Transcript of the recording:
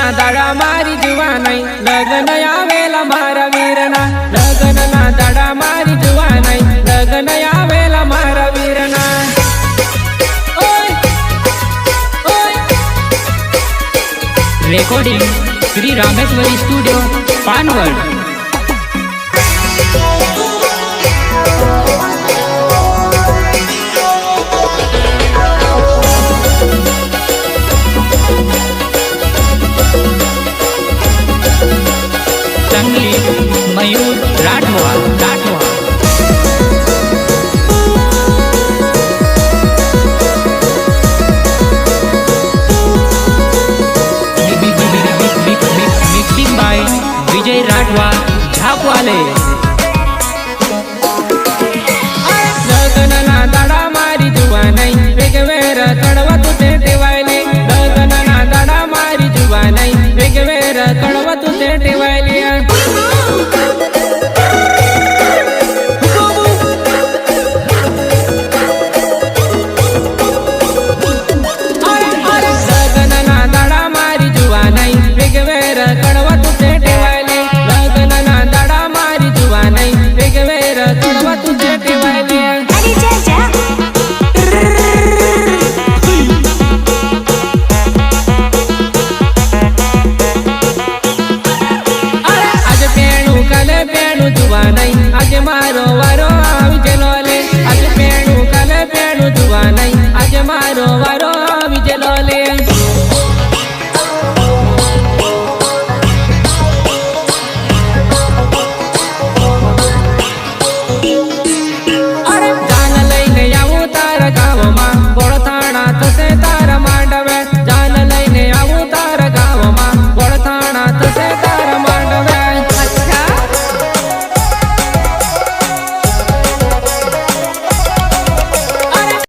ના દાડા મારી જુવાનાઈ લગન આવેલા મારા વીરના લગન ના દાડા મારી જુવાનાઈ લગન આવેલા મારા વીરના રેકોર્ડિંગ શ્રી રામેશ્વરી સ્ટુડિયો પાનવડ સંગીત મયુર રાઠવા મિક્સિંગ બાય વિજય રાઠવા ઝાપવાલે।